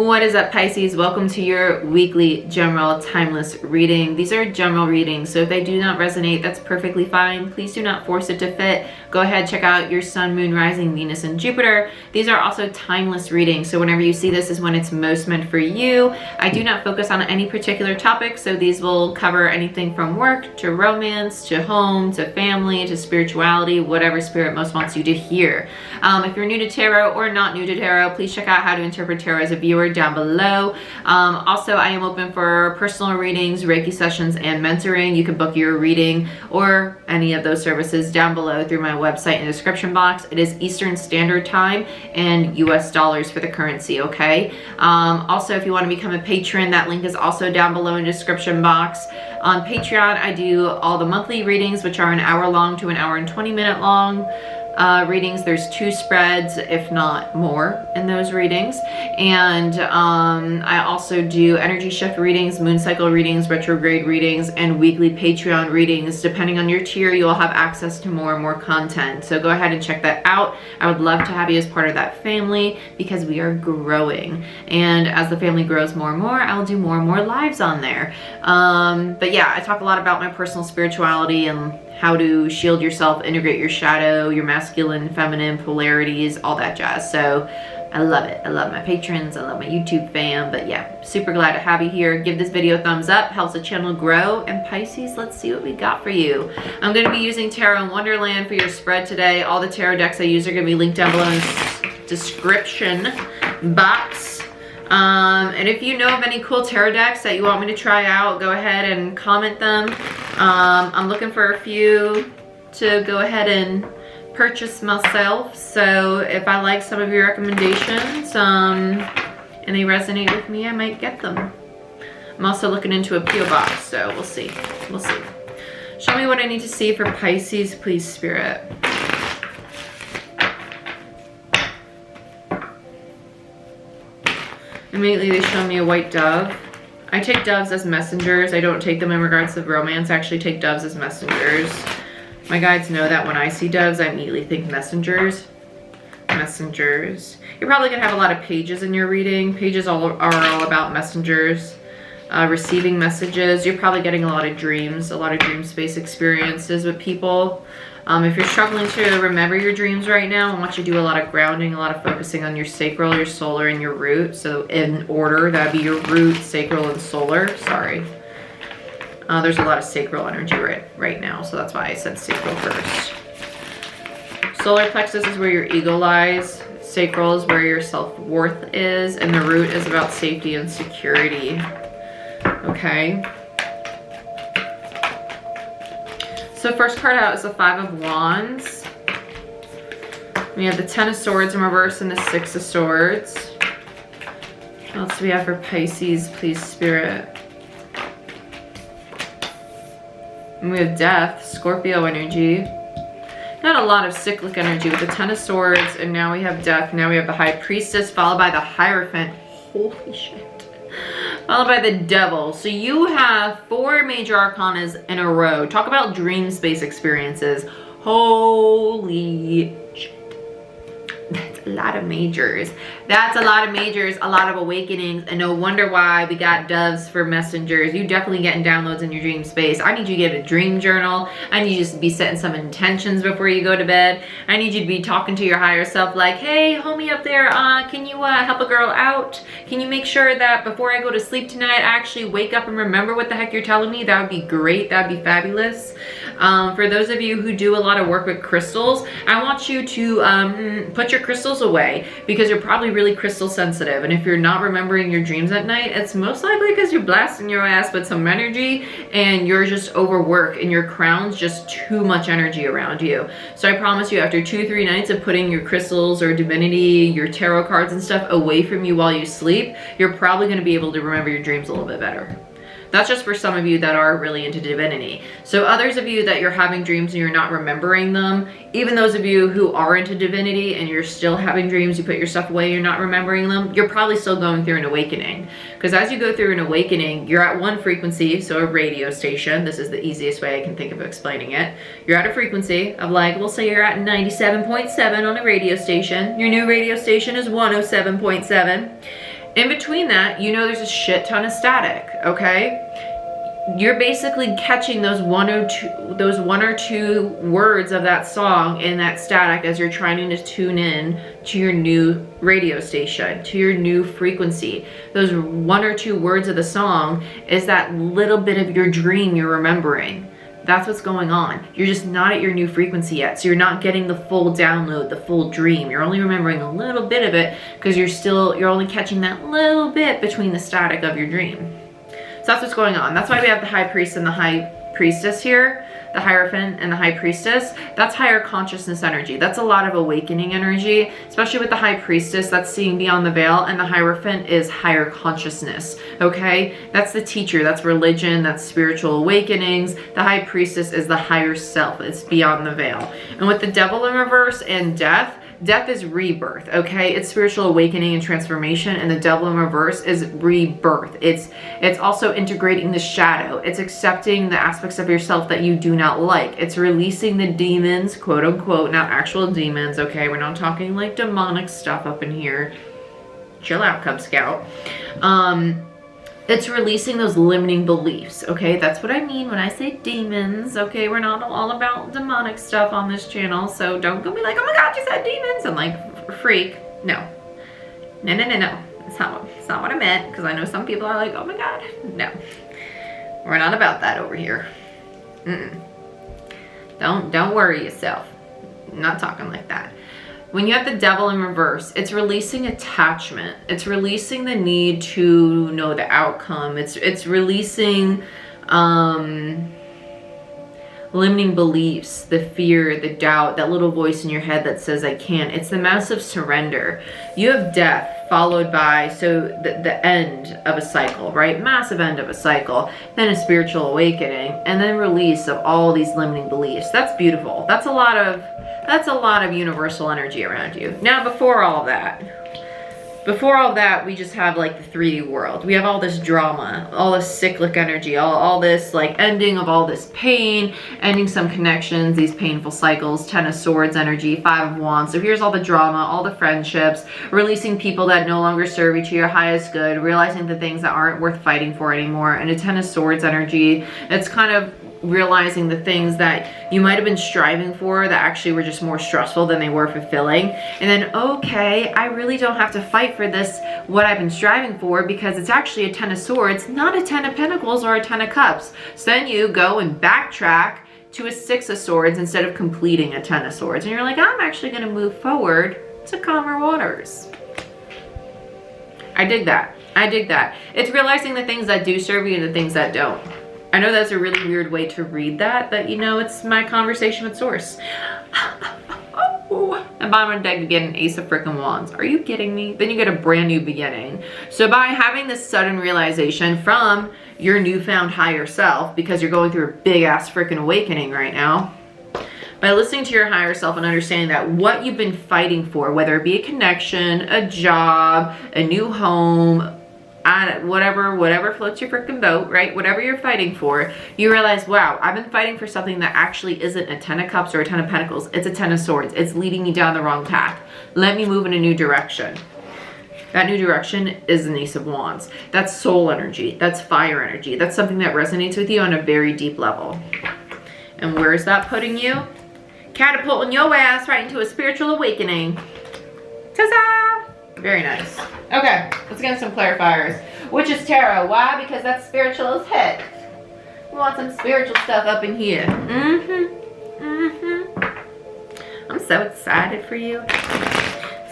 What is up, Pisces? Welcome to your weekly general timeless reading. These are general readings, so if they do not resonate, that's perfectly fine. Please do not force it to fit. Go ahead, check out your sun, moon, rising, Venus, and Jupiter. These are also timeless readings, so whenever you see this is when it's most meant for you. I do not focus on any particular topic, so these will cover anything from work to romance to home to family to spirituality, whatever spirit most wants you to hear. If you're new to tarot or not new to tarot, please check out How to Interpret Tarot as a Viewer down below. Also, I am open for personal readings, Reiki sessions, and mentoring. You can book your reading or any of those services down below through my website in the description box. It is Eastern Standard Time and US dollars for the currency, okay? Also, if you want to become a patron, that link is also down below in the description box. On Patreon, I do all the monthly readings, which are an hour long to an hour and 20-minute long. Readings. There's 2 spreads, if not more, in those readings. And I also do energy shift readings, moon cycle readings, retrograde readings, and weekly Patreon readings. Depending on your tier, you'll have access to more and more content. So go ahead and check that out. I would love to have you as part of that family because we are growing. And as the family grows more and more, I'll do more and more lives on there. But yeah, I talk a lot about my personal spirituality and how to shield yourself, integrate your shadow, your masculine, feminine polarities, all that jazz. So I love it. I love my patrons. I love my YouTube fam. But yeah, super glad to have you here. Give this video a thumbs up. Helps the channel grow. And Pisces, let's see what we got for you. I'm going to be using Tarot and Wonderland for your spread today. All the tarot decks I use are going to be linked down below in the description box. And if you know of any cool tarot decks that you want me to try out, go ahead and comment them. I'm looking for a few to go ahead and purchase myself. So if I like some of your recommendations and they resonate with me, I might get them. I'm also looking into a PO box, so we'll see. We'll see. Show me what I need to see for Pisces, please, Spirit. Immediately they show me a white dove. I take doves as messengers. I don't take them in regards to romance. I actually take doves as messengers. My guides know that when I see doves, I immediately think messengers. Messengers. You're probably going to have a lot of pages in your reading. Pages are all about messengers. Receiving messages. You're probably getting a lot of dreams, a lot of dream space experiences with people. If you're struggling to remember your dreams right now, I want you to do a lot of grounding, a lot of focusing on your sacral, your solar, and your root. So in order, that'd be your root, sacral, and solar. Sorry. There's a lot of sacral energy right now, so that's why I said sacral first. Solar plexus is where your ego lies. Sacral is where your self-worth is, and the root is about safety and security. Okay. So first card out is the 5 of Wands. We have the 10 of Swords in reverse and the 6 of Swords. What else do we have for Pisces, please, Spirit? And we have Death, Scorpio energy. Not a lot of cyclic energy with the 10 of Swords, and now we have Death. Now we have the High Priestess followed by the Hierophant. Holy shit. Followed by the Devil. So you have 4 major arcanas in a row. Talk about dream space experiences. Holy shit. That's a lot of majors. That's a lot of majors, a lot of awakenings, and no wonder why we got doves for messengers. You definitely getting downloads in your dream space. I need you to get a dream journal. I need you to be setting some intentions before you go to bed. I need you to be talking to your higher self like, hey, homie up there, can you help a girl out? Can you make sure that before I go to sleep tonight, I actually wake up and remember what the heck you're telling me? That would be great. That would be fabulous. For those of you who do a lot of work with crystals, I want you to put your crystals away because you're probably really crystal sensitive, and if you're not remembering your dreams at night, it's most likely because you're blasting your ass with some energy and you're just overworked and your crown's just too much energy around you. So I promise you, after 2-3 nights of putting your crystals or divinity, your tarot cards and stuff away from you while you sleep, you're probably going to be able to remember your dreams a little bit better. That's just for some of you that are really into divinity. So others of you that you're having dreams and you're not remembering them, even those of you who are into divinity and you're still having dreams, you put your stuff away, you're not remembering them, you're probably still going through an awakening. Because as you go through an awakening, you're at one frequency, so a radio station. This is the easiest way I can think of explaining it. You're at a frequency of, like, we'll say you're at 97.7 on a radio station. Your new radio station is 107.7. In between that, you know there's a shit ton of static, okay? You're basically catching those one or two words of that song in that static as you're trying to tune in to your new radio station, to your new frequency. Those one or two words of the song is that little bit of your dream you're remembering. That's what's going on. You're just not at your new frequency yet. So you're not getting the full download, the full dream. You're only remembering a little bit of it because you're only catching that little bit between the static of your dream. So that's what's going on. That's why we have the High Priest and the High Priestess here, the Hierophant and the High Priestess. That's higher consciousness energy. That's a lot of awakening energy, especially with the High Priestess. That's seeing beyond the veil, and the Hierophant is higher consciousness, okay? That's the teacher, that's religion, that's spiritual awakenings. The High Priestess is the higher self. It's beyond the veil. And with the Devil in reverse and death, death is rebirth, okay? It's spiritual awakening and transformation, and the Devil in reverse is rebirth. It's also integrating the shadow. It's accepting the aspects of yourself that you do not like. It's releasing the demons, quote unquote, not actual demons, okay? We're not talking like demonic stuff up in here. Chill out, Cub Scout. It's releasing those limiting beliefs, okay? That's what I mean when I say demons, okay? We're not all about demonic stuff on this channel, so don't go be like, oh my God, you said demons, and like, freak. No. No. It's not what I meant, because I know some people are like, oh my God. No. We're not about that over here. Don't worry yourself. I'm not talking like that. When you have the Devil in reverse, it's releasing attachment. It's releasing the need to know the outcome. It's releasing limiting beliefs, the fear, the doubt, that little voice in your head that says I can't. It's the massive surrender. You have death followed by, so the end of a cycle, right? Massive end of a cycle, then a spiritual awakening, and then release of all these limiting beliefs. That's beautiful. That's a lot of universal energy around you. Now, before all of that, we just have like the 3D world. We have all this drama, all this cyclic energy, all this like ending of all this pain, ending some connections, these painful cycles, 10 of Swords energy, 5 of Wands. So here's all the drama, all the friendships, releasing people that no longer serve you to your highest good, realizing the things that aren't worth fighting for anymore. And a 10 of Swords energy, it's kind of realizing the things that you might have been striving for that actually were just more stressful than they were fulfilling. And then, okay, I really don't have to fight for this, what I've been striving for, because it's actually a 10 of Swords, not a 10 of Pentacles or a 10 of Cups. So then you go and backtrack to a 6 of Swords instead of completing a 10 of Swords. And you're like, I'm actually going to move forward to calmer waters. I dig that. I dig that. It's realizing the things that do serve you and the things that don't. I know that's a really weird way to read that, but you know, it's my conversation with Source. And bottom of the deck, you get an Ace of freaking Wands. Are you kidding me? Then you get a brand new beginning. So by having this sudden realization from your newfound higher self, because you're going through a big ass freaking awakening right now, by listening to your higher self and understanding that what you've been fighting for, whether it be a connection, a job, a new home, whatever floats your freaking boat, right? Whatever you're fighting for, you realize, wow, I've been fighting for something that actually isn't a 10 of Cups or a 10 of Pentacles. It's a 10 of Swords. It's leading me down the wrong path. Let me move in a new direction. That new direction is an Ace of Wands. That's soul energy. That's fire energy. That's something that resonates with you on a very deep level. And where is that putting you? Catapulting your ass right into a spiritual awakening. Ta-da! Very nice. Okay, let's get some clarifiers. Witch's Tarot. Why? Because that's spiritual as heck. We want some spiritual stuff up in here. I'm so excited for you.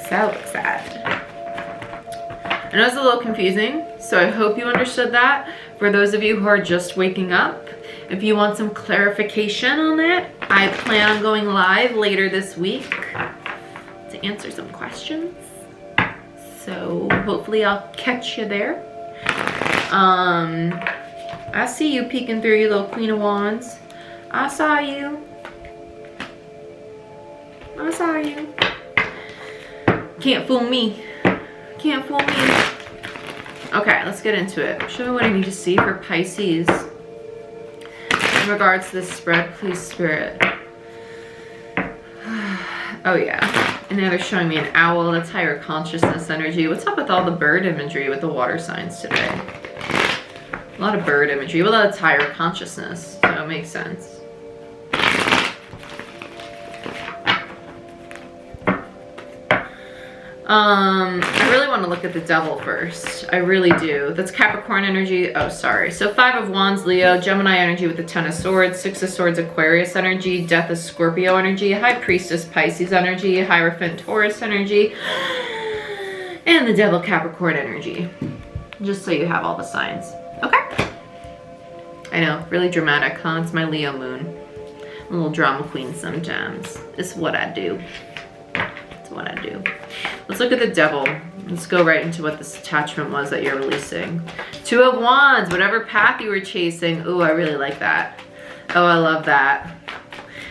So excited. I know it's a little confusing, so I hope you understood that. For those of you who are just waking up, if you want some clarification on that, I plan on going live later this week to answer some questions. So hopefully I'll catch you there. I see you peeking through, you little Queen of Wands. I saw you. I saw you. Can't fool me. Can't fool me. Okay, let's get into it. Show me what I need to see for Pisces. In regards to this spread, please, Spirit. Oh yeah. And now they're showing me an owl. That's higher consciousness energy. What's up with all the bird imagery with the water signs today? A lot of bird imagery. Well, that's higher consciousness, so it makes sense. I really want to look at the devil first. I really do. That's Capricorn energy. Oh, sorry. So 5 of Wands, Leo, Gemini energy with the 10 of Swords, 6 of Swords, Aquarius energy, Death is Scorpio energy, High Priestess, Pisces energy, Hierophant, Taurus energy, and the devil, Capricorn energy. Just so you have all the signs. Okay. I know, really dramatic, huh? It's my Leo moon. I'm a little drama queen sometimes. It's what I do. It's what I do. Let's look at the devil. Let's go right into what this attachment was that you're releasing. 2 of Wands, whatever path you were chasing. Ooh, I really like that. Oh, I love that.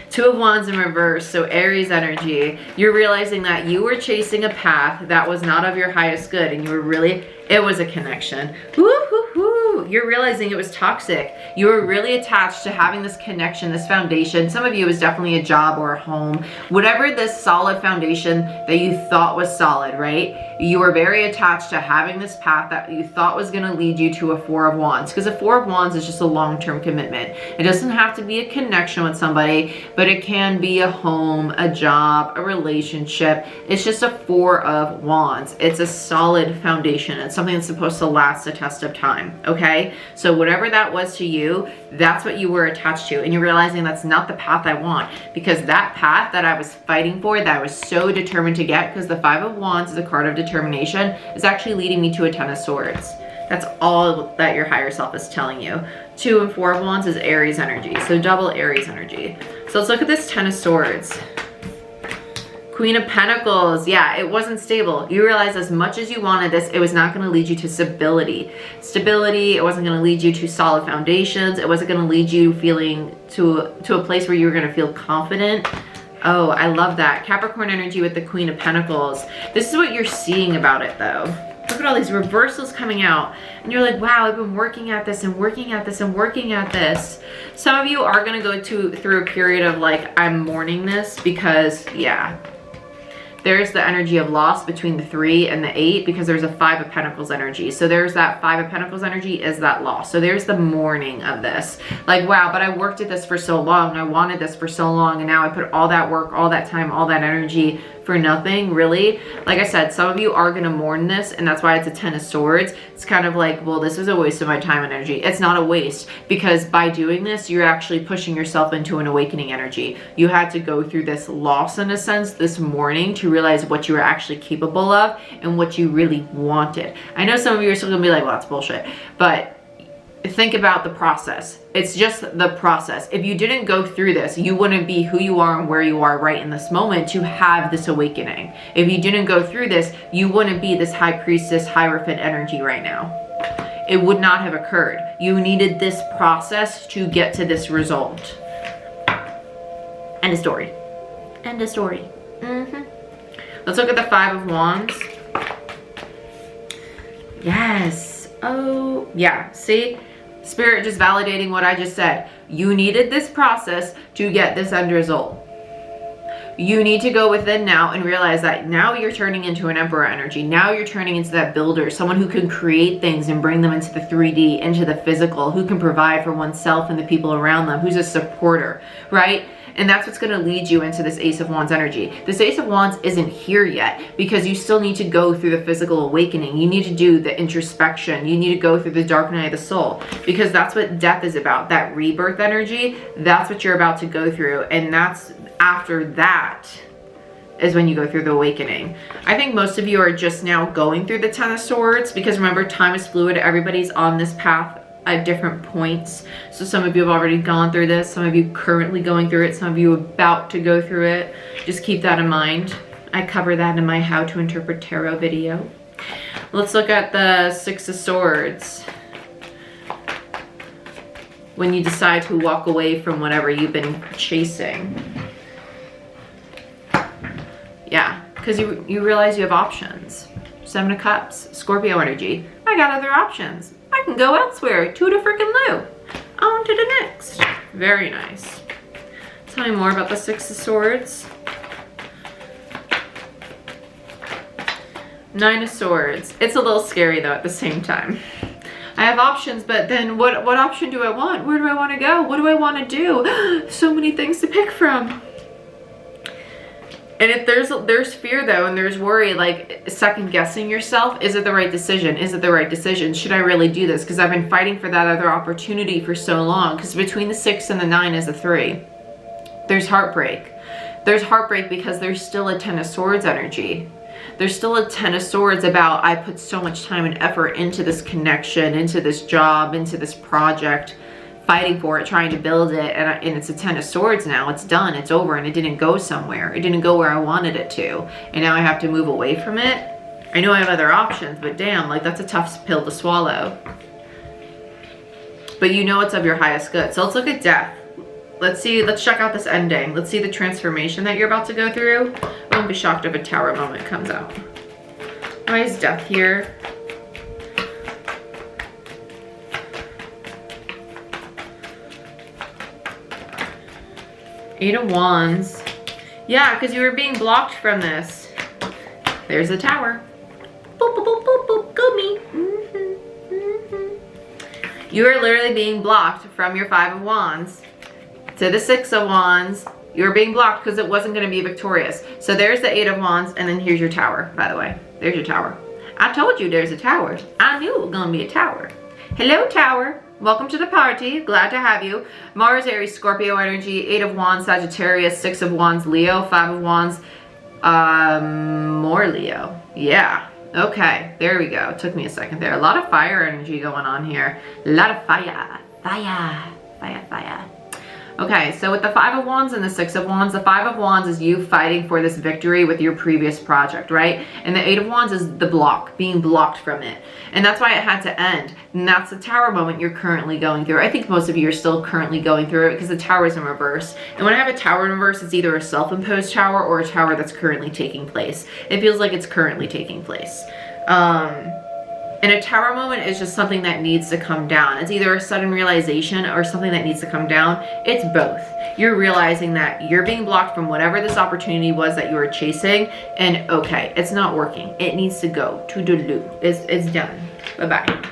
2 of Wands in reverse, so Aries energy. You're realizing that you were chasing a path that was not of your highest good, and you were really, it was a connection. Woo-hoo-hoo. You're realizing it was toxic. You were really attached to having this connection, this foundation. Some of you, it was definitely a job or a home. Whatever this solid foundation that you thought was solid, right? You were very attached to having this path that you thought was going to lead you to a 4 of Wands. Because a 4 of Wands is just a long-term commitment. It doesn't have to be a connection with somebody, but it can be a home, a job, a relationship. It's just a 4 of Wands. It's a solid foundation. It's something that's supposed to last the test of time, okay? So whatever that was to you, that's what you were attached to. And you're realizing that's not the path I want, because that path that I was fighting for, that I was so determined to get, because the 5 of Wands is a card of determination, is actually leading me to a 10 of Swords. That's all that your higher self is telling you. 2 and 4 of Wands is Aries energy, so double Aries energy. So let's look at this 10 of Swords. Queen of Pentacles. Yeah, it wasn't stable. You realize as much as you wanted this, it was not going to lead you to stability. It wasn't going to lead you to solid foundations. It wasn't going to lead you feeling to a place where you were going to feel confident. Oh, I love that. Capricorn energy with the Queen of Pentacles. This is what you're seeing about it, though. Look at all these reversals coming out. And you're like, wow, I've been working at this and working at this and working at this. Some of you are going to go through a period of like, I'm mourning this because, yeah. There's the energy of loss between the 3 and the 8, because there's a 5 of Pentacles energy. So there's that 5 of Pentacles energy is that loss. So there's the mourning of this. Like, wow, but I worked at this for so long. I wanted this for so long. And now I put all that work, all that time, all that energy for nothing, really. Like I said, some of you are going to mourn this, and that's why it's a 10 of Swords. It's kind of like, well, this was a waste of my time and energy. It's not a waste, because by doing this, you're actually pushing yourself into an awakening energy. You had to go through this loss, in a sense, this mourning, to realize what you were actually capable of and what you really wanted. I know some of you are still going to be like, well, that's bullshit, but think about the process. It's just the process. If you didn't go through this, you wouldn't be who you are and where you are right in this moment to have this awakening. If you didn't go through this, you wouldn't be this High Priestess, Hierophant energy right now. It would not have occurred. You needed this process to get to this result. End of story. End of story. Let's look at the 5 of Wands. Yes. Oh, yeah. See? Spirit just validating what I just said. You needed this process to get this end result. You need to go within now and realize that now you're turning into an Emperor energy. Now you're turning into that builder, someone who can create things and bring them into the 3D, into the physical, who can provide for oneself and the people around them, who's a supporter, right? And that's what's going to lead you into this Ace of Wands energy. This Ace of Wands isn't here yet, because you still need to go through the physical awakening. You need to do the introspection. You need to go through the dark night of the soul, because that's what death is about. That rebirth energy, that's what you're about to go through. And that's after that is when you go through the awakening. I think most of you are just now going through the 10 of Swords, because remember, time is fluid. Everybody's on this path at different points. So some of you have already gone through this, some of you currently going through it, some of you about to go through it. Just keep that in mind. I cover that in my How to Interpret Tarot video. Let's look at the 6 of Swords. When you decide to walk away from whatever you've been chasing. Yeah, because you realize you have options. 7 of Cups, Scorpio energy. I got other options. I can go elsewhere, to the freaking loo. On to the next. Very nice. Tell me more about the 6 of Swords. Nine of Swords. It's a little scary though at the same time. I have options, but then what option do I want? Where do I want to go? What do I want to do? So many things to pick from. And if there's fear though, and there's worry, like second guessing yourself, is it the right decision? Is it the right decision? Should I really do this? Because I've been fighting for that other opportunity for so long. Because between the 6 and the 9 is a 3. There's heartbreak. There's heartbreak because there's still a 10 of Swords energy. There's still a 10 of Swords about, I put so much time and effort into this connection, into this job, into this project, fighting for it, trying to build it, and it's a 10 of Swords now. It's done, it's over, and it didn't go somewhere. It didn't go where I wanted it to, and now I have to move away from it. I know I have other options, but damn, like that's a tough pill to swallow. But you know it's of your highest good. So let's look at death. Let's see, let's check out this ending. Let's see the transformation that you're about to go through. I won't be shocked if a Tower moment comes out. Why is death here? Eight of Wands. Yeah, because you were being blocked from this. There's a Tower. Boop, boop, boop, boop, boop. Go me. You are literally being blocked from your 5 of Wands to the 6 of Wands. You were being blocked because it wasn't going to be victorious. So there's the 8 of Wands, and then here's your Tower, by the way. There's your Tower. I told you there's a Tower. I knew it was going to be a Tower. Hello, Tower. Welcome to the party. Glad to have you. Mars, Aries, Scorpio energy, 8 of Wands, Sagittarius, 6 of Wands, Leo, 5 of Wands, more Leo. Yeah. Okay. There we go. Took me a second there. A lot of fire energy going on here. A lot of fire. Fire. Fire, fire. Okay, so with the 5 of Wands and the 6 of Wands, the 5 of Wands is you fighting for this victory with your previous project, right? And the 8 of Wands is the block, being blocked from it. And that's why it had to end. And that's the Tower moment you're currently going through. I think most of you are still currently going through it because the Tower is in reverse. And when I have a Tower in reverse, it's either a self-imposed Tower or a Tower that's currently taking place. It feels like it's currently taking place. And a Tower moment is just something that needs to come down. It's either a sudden realization or something that needs to come down. It's both. You're realizing that you're being blocked from whatever this opportunity was that you were chasing, and okay, it's not working. It needs to go to the loo. It's done. Bye-bye.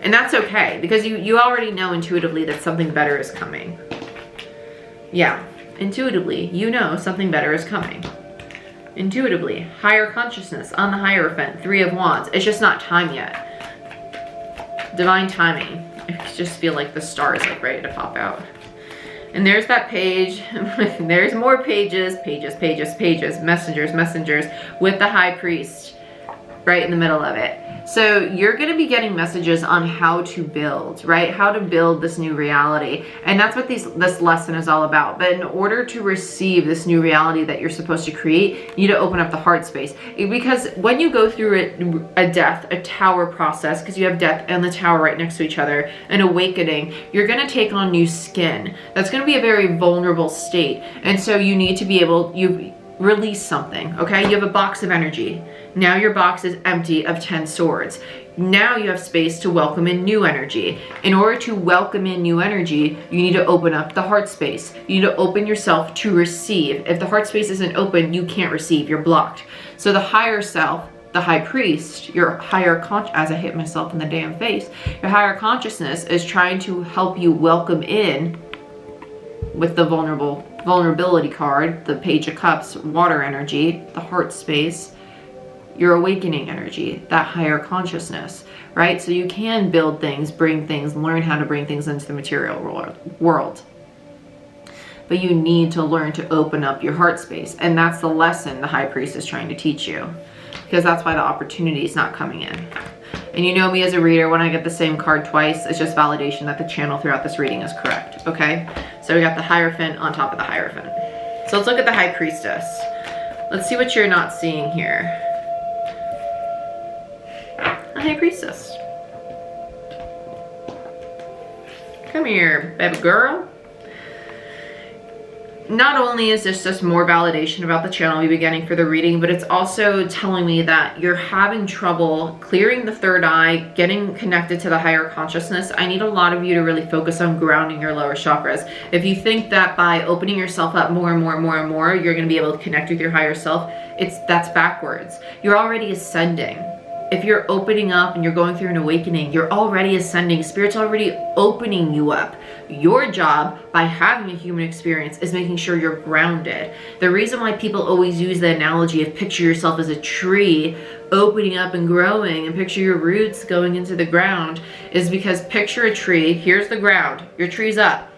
And that's okay, because you already know intuitively that something better is coming. Yeah, intuitively, you know something better is coming. Intuitively, higher consciousness on the Hierophant, 3 of Wands. It's just not time yet. Divine timing. I just feel like the star is like ready to pop out. And there's that page. There's more pages, pages, messengers with the High Priest right in the middle of it. So you're going to be getting messages on how to build, right? How to build this new reality. And that's what this lesson is all about. But in order to receive this new reality that you're supposed to create, you need to open up the heart space. Because when you go through a death, a Tower process, because you have death and the Tower right next to each other, an awakening, you're going to take on new skin. That's going to be a very vulnerable state. And so you need to be able, you release something, okay? You have a box of energy. Now your box is empty of 10 swords. Now you have space to welcome in new energy. In order to welcome in new energy, you need to open up the heart space. You need to open yourself to receive. If the heart space isn't open, you can't receive. You're blocked. So the higher self, the High Priest, your higher as I hit myself in the damn face, your higher consciousness is trying to help you welcome in with the vulnerability card, the Page of Cups, water energy, the heart space, your awakening energy, that higher consciousness, right? So you can build things, bring things, learn how to bring things into the material world. But you need to learn to open up your heart space. And that's the lesson the High Priest is trying to teach you. Because that's why the opportunity is not coming in. And you know me as a reader, when I get the same card twice, it's just validation that the channel throughout this reading is correct, okay? So we got the Hierophant on top of the Hierophant. So let's look at the High Priestess. Let's see what you're not seeing here. The High Priestess. Come here, baby girl. not only is this just more validation about the channel we've been getting for the reading, but it's also telling me that you're having trouble clearing the third eye, getting connected to the higher consciousness. I need a lot of you to really focus on grounding your lower chakras. If you think that by opening yourself up more and more and more and more, you're going to be able to connect with your higher self, that's backwards. You're already ascending. If you're opening up and you're going through an awakening, you're already ascending. Spirit's already opening you up. Your job by having a human experience is making sure you're grounded. The reason why people always use the analogy of picture yourself as a tree opening up and growing and picture your roots going into the ground is because picture a tree, here's the ground, your tree's up.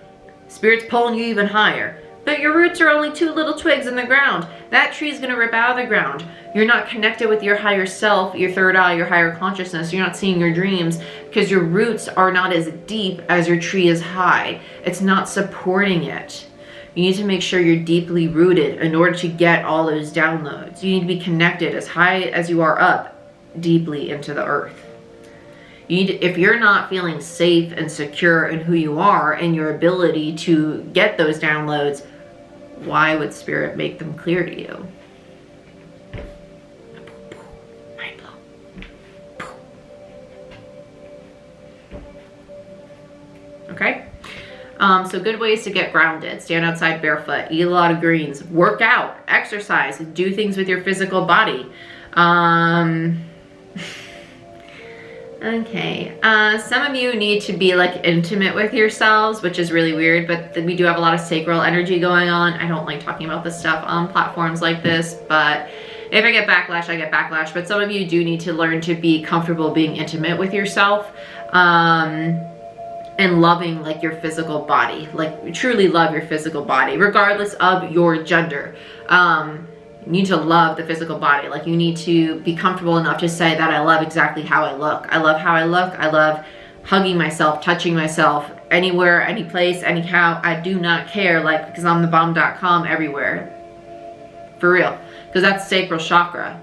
Spirit's pulling you even higher. But your roots are only 2 little twigs in the ground. That tree is going to rip out of the ground. You're not connected with your higher self, your third eye, your higher consciousness. You're not seeing your dreams because your roots are not as deep as your tree is high. It's not supporting it. You need to make sure you're deeply rooted in order to get all those downloads. You need to be connected as high as you are up, deeply into the earth. If you're not feeling safe and secure in who you are and your ability to get those downloads, why would Spirit make them clear to you? Mind blow. Okay? So good ways to get grounded. Stand outside barefoot, eat a lot of greens, work out, exercise, do things with your physical body. Okay, some of you need to be like intimate with yourselves, which is really weird, but we do have a lot of sacral energy going on. I don't like talking about this stuff on platforms like this, but if I get backlash, I get backlash. But some of you do need to learn to be comfortable being intimate with yourself, and loving like your physical body, like truly love your physical body, regardless of your gender. You need to love the physical body. Like you need to be comfortable enough to say that I love exactly how I look. I love how I look. I love hugging myself, touching myself, anywhere, any place, anyhow. I do not care, like, because I'm the bomb.com everywhere. For real. Because that's sacral chakra.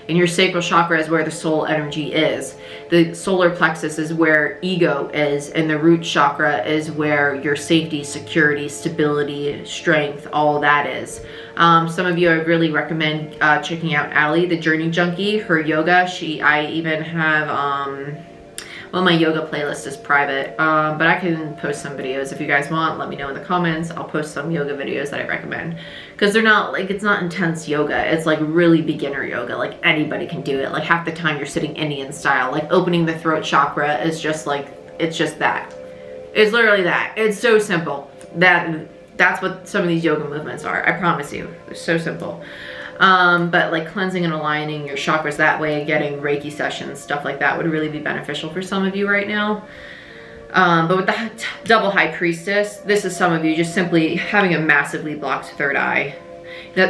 And your sacral chakra is where the soul energy is. The solar plexus is where ego is, and the root chakra is where your safety, security, stability, strength, all that is. Some of you, I really recommend checking out Allie, the Journey Junkie, her yoga. I even have, well, my yoga playlist is private, but I can post some videos if you guys want. Let me know in the comments. I'll post some yoga videos that I recommend, because they're not like, it's not intense yoga. It's like really beginner yoga. Like anybody can do it. Like half the time you're sitting Indian style. Like opening the throat chakra is just like, it's just that. It's literally that. It's so simple. That's what some of these yoga movements are. I promise you. They're so simple. But like cleansing and aligning your chakras that way, getting Reiki sessions, stuff like that would really be beneficial for some of you right now. But with the double high priestess, this is some of you just simply having a massively blocked third eye.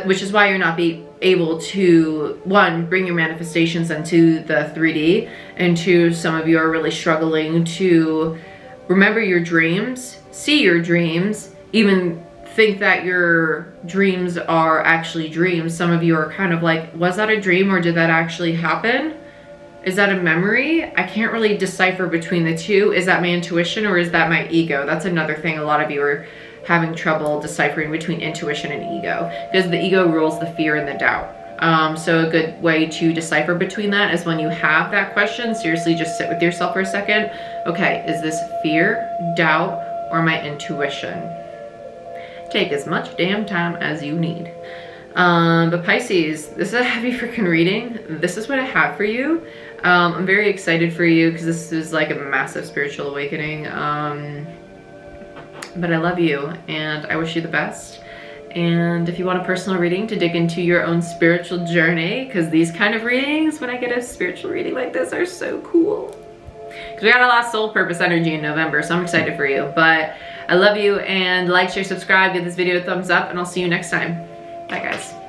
Which is why you're not able to, one, bring your manifestations into the 3D, and two, some of you are really struggling to remember your dreams, see your dreams, even think that your dreams are actually dreams. Some of you are kind of like, was that a dream or did that actually happen? Is that a memory? I can't really decipher between the two. Is that my intuition or is that my ego? That's another thing a lot of you are having trouble deciphering between intuition and ego, because the ego rules the fear and the doubt. So a good way to decipher between that is when you have that question, seriously just sit with yourself for a second. Okay, is this fear, doubt, or my intuition? Take as much damn time as you need. But Pisces, this is a heavy freaking reading. This is what I have for you. I'm very excited for you because this is like a massive spiritual awakening. But I love you and I wish you the best. And if you want a personal reading to dig into your own spiritual journey, because these kind of readings, when I get a spiritual reading like this, are so cool. Because we got a lot of soul purpose energy in November, so I'm excited for you. But I love you, and like, share, subscribe, give this video a thumbs up, and I'll see you next time. Bye guys.